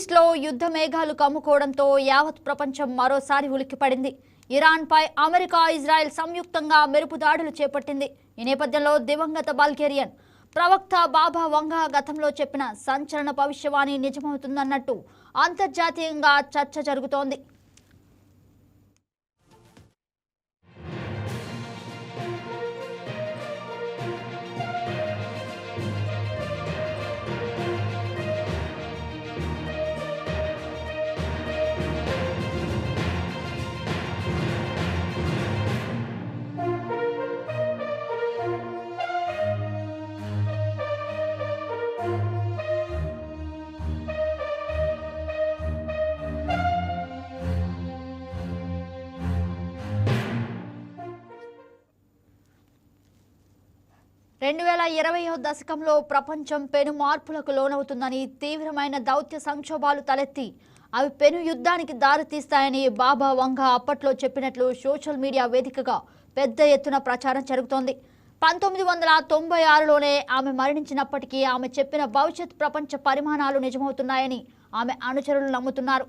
Middle ఈస్ట్లో యుద్ధ మేఘాలు కమ్ముకోవడంతో యావత్ ప్రపంచం మరోసారి ఉలిక్కిపడింది. ఇరాన్పై అమెరికా, ఇజ్రాయెల్ సంయుక్తంగా మెరుపు దాడులు చేపట్టింది. ఈ నేపథ్యంలో దివంగత బల్గేరియన్ ప్రవక్త బాబా వంగా గతంలో చెప్పిన సంచలన భవిష్యవాణి నిజమవుతుందన్నట్టు అంతర్జాతీయంగా చర్చ జరుగుతోంది. 2020వ దశకంలో ప్రపంచం పెను మార్పులకు లోనవుతుందని, తీవ్రమైన దౌత్య సంక్షోభాలు తలెత్తి అవి పెను యుద్ధానికి దారితీస్తాయని బాబా వంగా అప్పట్లో చెప్పినట్లు సోషల్ మీడియా వేదికగా పెద్ద ఎత్తున ప్రచారం జరుగుతోంది. 1996లోనే ఆమె మరణించినప్పటికీ ఆమె చెప్పిన భవిష్యత్ ప్రపంచ పరిమాణాలు నిజమవుతున్నాయని ఆమె అనుచరులు నమ్ముతున్నారు.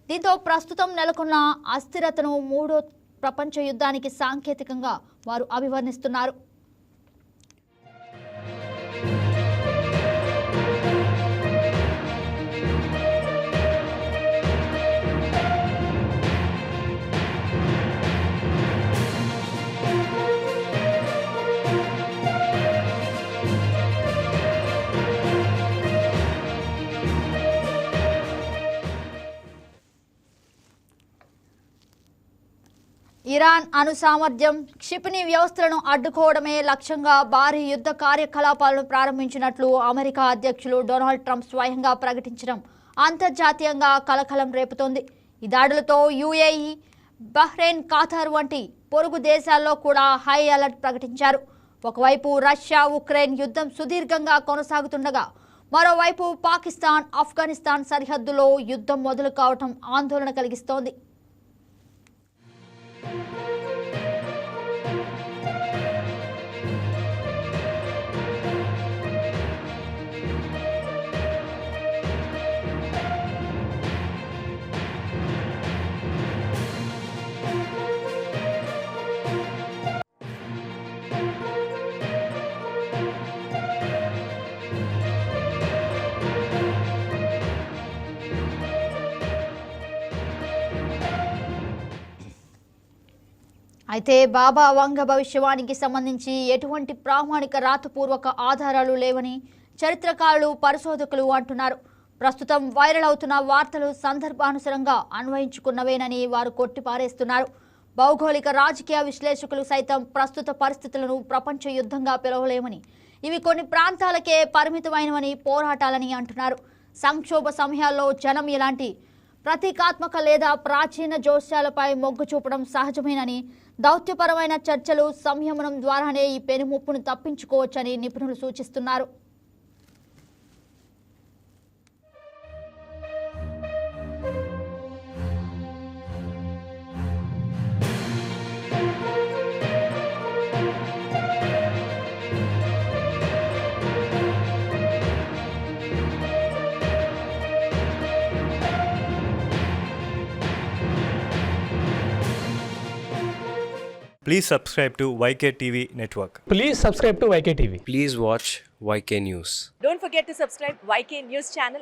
దీంతో ప్రస్తుతం నెలకొన్న అస్థిరతను మూడో ప్రపంచ యుద్ధానికి సాంకేతికంగా వారు అభివర్ణిస్తున్నారు. ఇరాన్ అణు సామర్థ్యం, క్షిపణి వ్యవస్థలను అడ్డుకోవడమే లక్ష్యంగా భారీ యుద్ధ కార్యకలాపాలను ప్రారంభించినట్లు అమెరికా అధ్యక్షులు డొనాల్డ్ ట్రంప్ స్వయంగా ప్రకటించడం అంతర్జాతీయంగా కలకలం రేపుతోంది. ఈ దాడులతో యుఏఈ, బహ్రెయిన్, ఖతార్ వంటి పొరుగు దేశాల్లో కూడా హై అలర్ట్ ప్రకటించారు. ఒకవైపు రష్యా ఉక్రెయిన్ యుద్ధం సుదీర్ఘంగా కొనసాగుతుండగా, మరోవైపు పాకిస్తాన్, ఆఫ్ఘనిస్తాన్ సరిహద్దులో యుద్ధం మొదలు కావటం ఆందోళన కలిగిస్తోంది. అయితే బాబా వంగ భవిష్యవాణికి సంబంధించి ఎటువంటి ప్రామాణిక రాతపూర్వక ఆధారాలు లేవని చరిత్రకారులు, పరిశోధకులు అంటున్నారు. ప్రస్తుతం వైరల్ అవుతున్న వార్తలు సందర్భానుసారంగా అన్వయించుకున్నవేనని వారు కొట్టిపారేస్తున్నారు. భౌగోళిక, రాజకీయ విశ్లేషకులు సైతం ప్రస్తుత పరిస్థితులను ప్రపంచ యుద్ధంగా పిలవలేమని, ఇవి కొన్ని ప్రాంతాలకే పరిమితమైనవని, పోరాటాలని అంటున్నారు. సంక్షోభ సమయాల్లో జనం ఇలాంటి ప్రతీకాత్మక లేదా ప్రాచీన జోస్యాలపై మొగ్గు చూపడం సహజమేనని, దౌత్యపరమైన చర్చలు, సంయమనం ద్వారానే ఈ పెనుముప్పును తప్పించుకోవచ్చని నిపుణులు సూచిస్తున్నారు. Please subscribe to YK TV Network. Please subscribe to YK TV. Please watch YK News. Don't forget to subscribe YK News channel